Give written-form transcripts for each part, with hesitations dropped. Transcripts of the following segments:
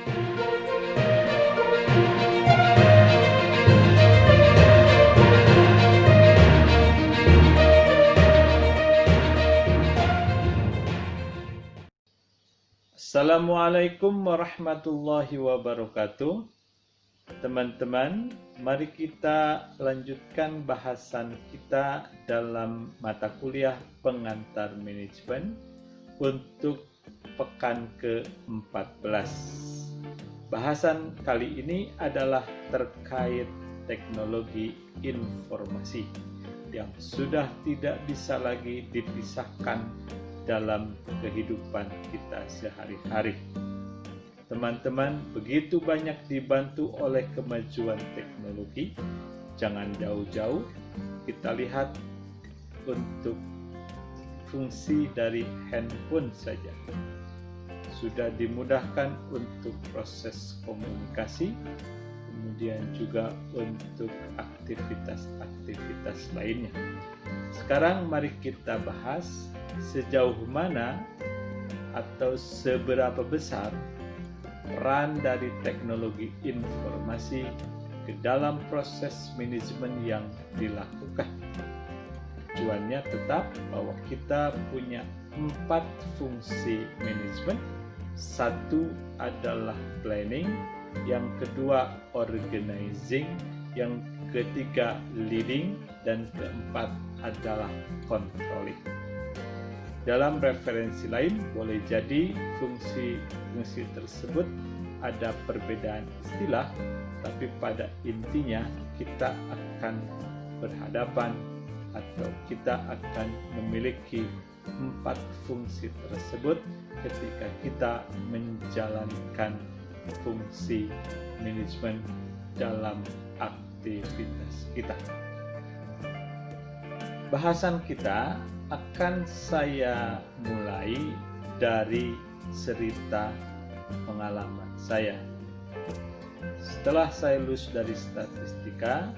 Assalamualaikum warahmatullahi wabarakatuh. Teman-teman, mari kita lanjutkan bahasan kita dalam mata kuliah pengantar manajemen untuk pekan ke-14. Bahasan kali ini adalah terkait teknologi informasi yang sudah tidak bisa lagi dipisahkan dalam kehidupan kita sehari-hari. Teman-teman begitu banyak dibantu oleh kemajuan teknologi. Jangan jauh-jauh, kita lihat untuk fungsi dari handphone saja. Sudah dimudahkan untuk proses komunikasi, kemudian juga untuk aktivitas-aktivitas lainnya. Sekarang mari kita bahas sejauh mana atau seberapa besar peran dari teknologi informasi ke dalam proses manajemen yang dilakukan. Tujuannya tetap bahwa kita punya 4 fungsi manajemen. Satu adalah planning, yang kedua organizing, yang ketiga leading, dan keempat adalah controlling. Dalam referensi lain boleh jadi fungsi-fungsi tersebut ada perbedaan istilah, tapi pada intinya kita akan berhadapan atau kita akan memiliki 4 fungsi tersebut ketika kita menjalankan fungsi manajemen dalam aktivitas kita. Bahasan kita akan saya mulai dari cerita pengalaman saya. Setelah saya lulus dari statistika,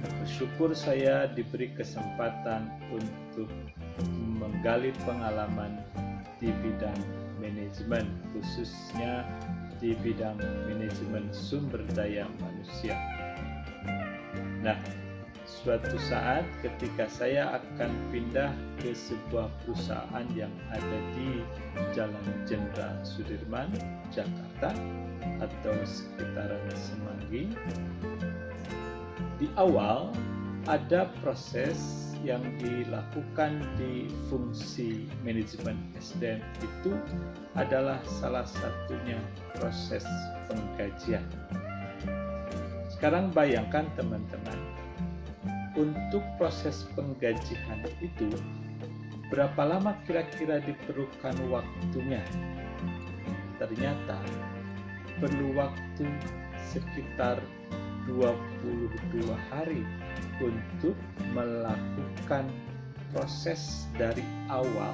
bersyukur saya diberi kesempatan untuk menggali pengalaman di bidang manajemen, khususnya di bidang manajemen sumber daya manusia. Nah, suatu saat ketika saya akan pindah ke sebuah perusahaan yang ada di Jalan Jenderal Sudirman, Jakarta atau sekitaran Semanggi, di awal ada proses yang dilakukan di fungsi manajemen SDM itu adalah salah satunya proses penggajian. Sekarang bayangkan teman-teman, untuk proses penggajian itu berapa lama kira-kira diperlukan waktunya? Ternyata perlu waktu sekitar 22 hari untuk melakukan proses dari awal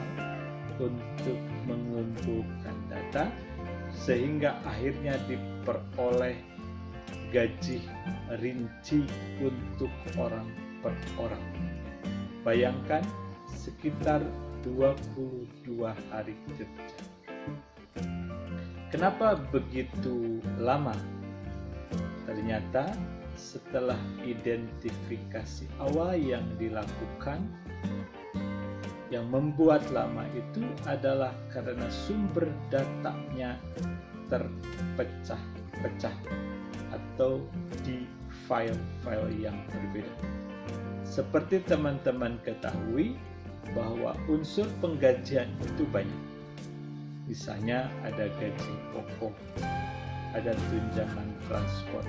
untuk mengumpulkan data sehingga akhirnya diperoleh gaji rinci untuk orang per orang. Bayangkan sekitar 22 hari kerja. Kenapa begitu lama? Ternyata setelah identifikasi awal yang dilakukan, yang membuat lama itu adalah karena sumber datanya terpecah-pecah atau di file-file yang berbeda. Seperti teman-teman ketahui bahwa unsur penggajian itu banyak. Misalnya ada gaji pokok, ada tunjangan transport,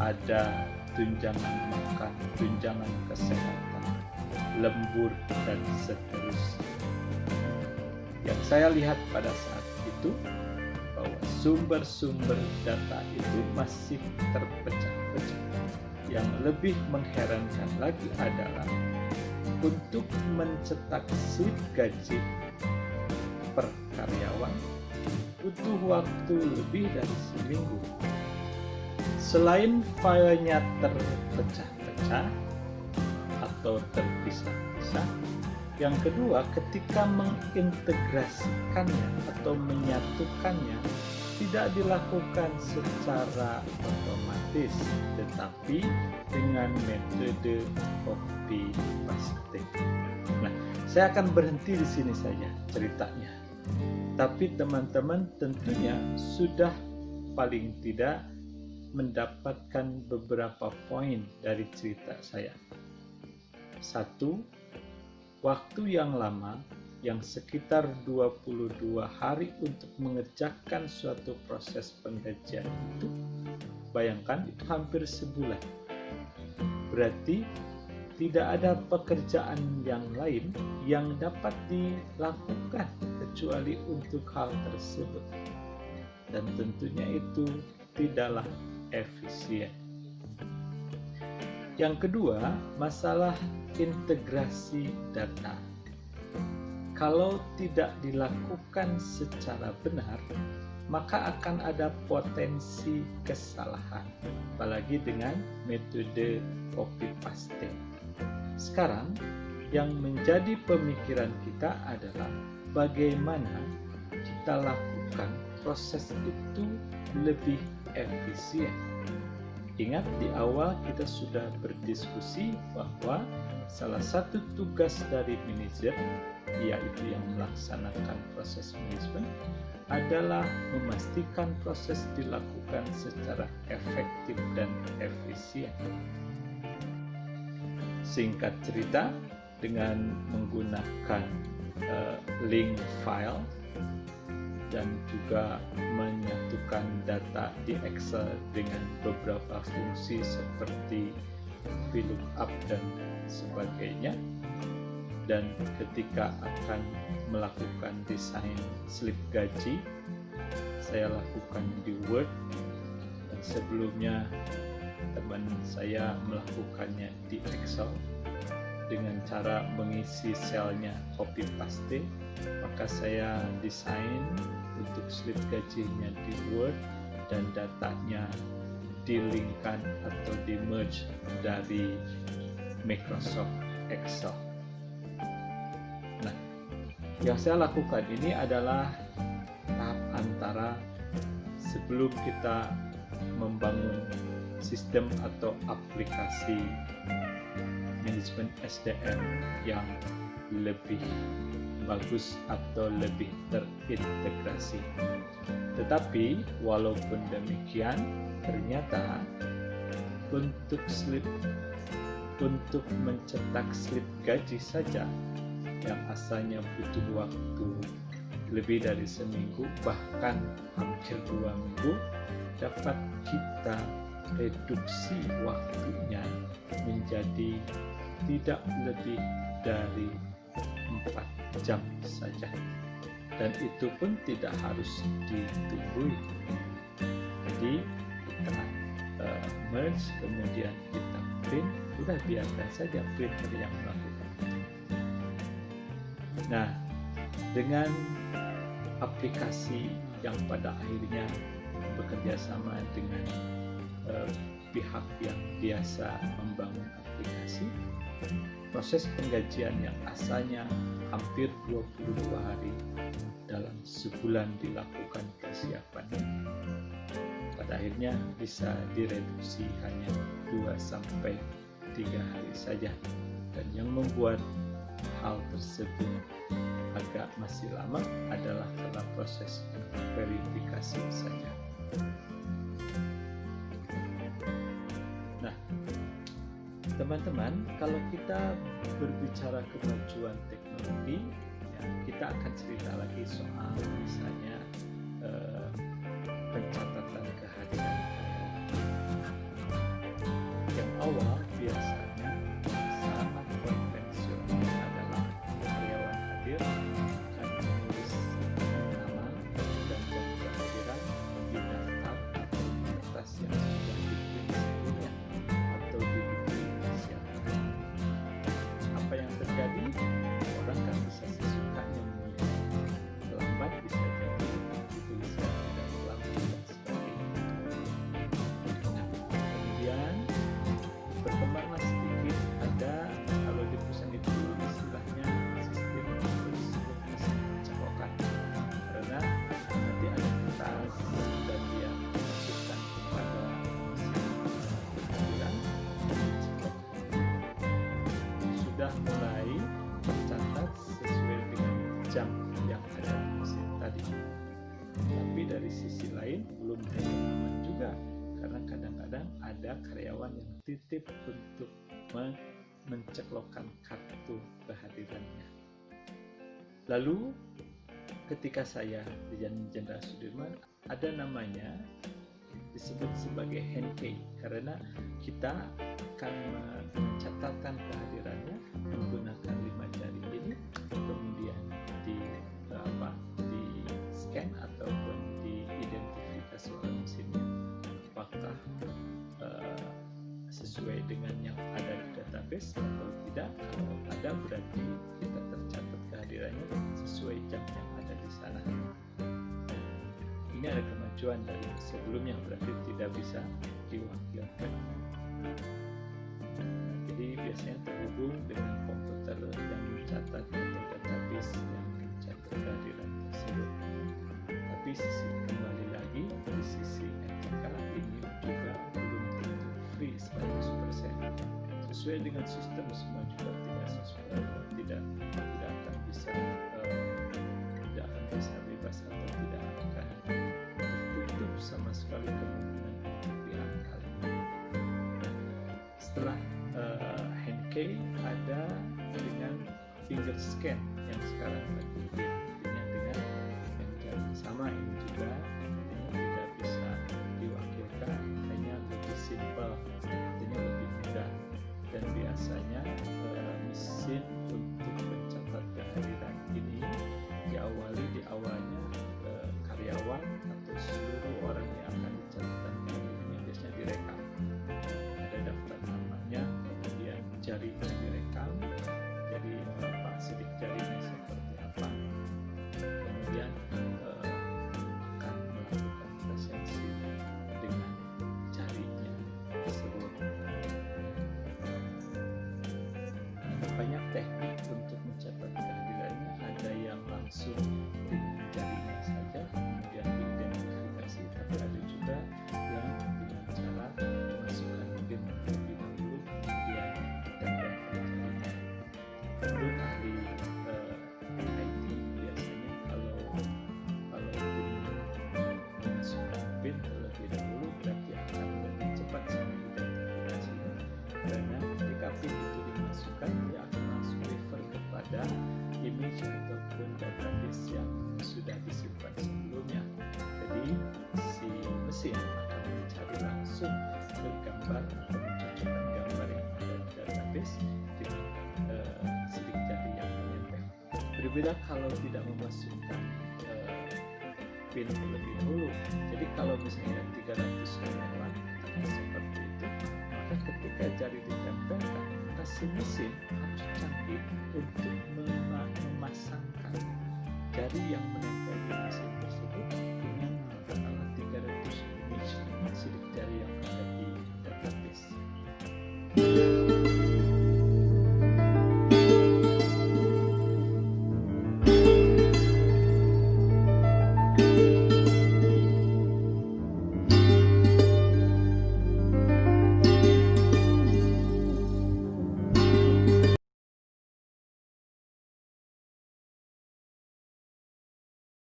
ada tunjangan makan, tunjangan kesehatan, lembur, dan seterusnya. Yang saya lihat pada saat itu bahwa sumber-sumber data itu masih terpecah-pecah. Yang lebih mengherankan lagi adalah untuk mencetak slip gaji per karyawan butuh waktu lebih dari seminggu. Selain filenya terpecah-pecah atau terpisah-pisah, yang kedua ketika mengintegrasikannya atau menyatukannya tidak dilakukan secara otomatis, tetapi dengan metode copy paste. Nah, saya akan berhenti di sini saja ceritanya. Tapi teman-teman tentunya sudah paling tidak mendapatkan beberapa poin dari cerita saya. Satu, waktu yang lama, yang sekitar 22 hari untuk mengerjakan suatu proses penggajian itu, bayangkan itu hampir sebulan. Berarti tidak ada pekerjaan yang lain yang dapat dilakukan kecuali untuk hal tersebut. Dan tentunya itu tidaklah efisien. Yang kedua, masalah integrasi data. Kalau tidak dilakukan secara benar, maka akan ada potensi kesalahan, apalagi dengan metode copy paste. Sekarang, yang menjadi pemikiran kita adalah bagaimana kita lakukan proses itu lebih efisien. Ingat, di awal kita sudah berdiskusi bahwa salah satu tugas dari manajer, yaitu yang melaksanakan proses manajemen, adalah memastikan proses dilakukan secara efektif dan efisien. Singkat cerita, dengan menggunakan link file dan juga menyatukan data di Excel dengan beberapa fungsi seperti VLOOKUP dan sebagainya, dan ketika akan melakukan desain slip gaji, saya lakukan di Word, dan sebelumnya teman saya melakukannya di Excel dengan cara mengisi selnya copy paste. Maka saya desain untuk slip gajinya di Word dan datanya di-linkkan atau di-merge dari Microsoft Excel. Nah, yang saya lakukan ini adalah tahap antara sebelum kita membangun sistem atau aplikasi manajemen SDM yang lebih bagus atau lebih terintegrasi. Tetapi walaupun demikian, ternyata untuk mencetak slip gaji saja yang asalnya butuh waktu lebih dari seminggu, bahkan hampir 2 minggu, dapat kita reduksi waktunya menjadi tidak lebih dari 4 jam saja, dan itu pun tidak harus ditunggu. Jadi kita merge, kemudian kita print, udah biarkan saja printer yang melakukan. Nah, dengan aplikasi yang pada akhirnya bekerja sama dengan pihak yang biasa membangun aplikasi, proses penggajian yang asalnya hampir 22 hari dalam sebulan dilakukan persiapannya, pada akhirnya bisa direduksi hanya 2-3 hari saja. Dan yang membuat hal tersebut agak masih lama adalah karena proses verifikasi saja. Nah, teman-teman, kalau kita berbicara kemajuan teknologi, ya, kita akan cerita lagi soal misalnya pencatatan kehadiran karyawan. Yang awal biasanya sangat konvensional adalah karyawan hadir akan menulis nama dan jam kehadiran di daftar atau kertas yang sudah dikirim sebelumnya atau diduplikasikan. Apa yang terjadi? Orang kan bisa sesukanya memilih, lambat bisa jadi dari sisi lain belum tentu aman juga, karena kadang-kadang ada karyawan yang titip untuk menceklokkan kartu kehadirannya. Lalu ketika saya di Jalan Jenderal Sudirman, ada namanya disebut sebagai handshake, karena kita akan mencatatkan kehadirannya menggunakan 5 jari ini, kemudian di scan ataupun diidentifikasi oleh mesinnya apakah sesuai dengan yang ada di database atau tidak. Kalau ada, berarti kita tercatat kehadirannya sesuai jam yang ada di sana. Ini ada kemajuan dari sebelumnya, berarti tidak bisa diwakilkan. Jadi biasanya terhubung dengan komputer yang mencatat atau database yang mencatat kehadiran tersebut. Tapi kembali lagi di sisi etika, ini juga belum tentu free 100%. Sesuai dengan sistem semua juga tidak akan bisa bebas atau tidak akan tertutup sama sekali kemungkinan untuk diakal. Setelah handkey ada dengan finger scan yang sekarang lagi dengan yang sama, ini juga tidak bisa diwakilkan, hanya lebih simpel, artinya lebih mudah. Dan biasanya mesin untuk mencatat kehadiran ini di awalnya karyawan atau seluruh orang yang akan dicatatkan kehadirannya biasanya direkam. Ada daftar namanya, kemudian jarinya direkam, jadi sidik jarinya seperti apa, kemudian akan melakukan presensi dengan jarinya tersebut. Banyak teknik untuk mencatat kehadirannya, ada yang langsung dengan jarinya saja kemudian diidentifikasi, tapi ada juga yang dengan cara memasukkan pin terlebih dahulu kemudian ditempelkan jarinya. Menurut ahli IT biasanya kalau memasukkan pin terlebih dahulu berarti akan lebih cepat sama identifikasinya, karena ketika pin itu dimasukkan dia akan langsung refer kepada image ataupun database yang sudah disimpan sebelumnya. Jadi si mesin akan mencari langsung gambar atau mencocokkan gambar yang ada di database dengan sidik jari yang menempel. Berbeda kalau tidak memasukkan pin terlebih dahulu. Jadi kalau misalnya 300 karyawan seperti itu, maka ketika jari ditempelkan, si mesin harus canggih untuk memasangkan jari yang menempel di mesin tersebut dengan katakanlah 300 image sidik jari yang ada di database.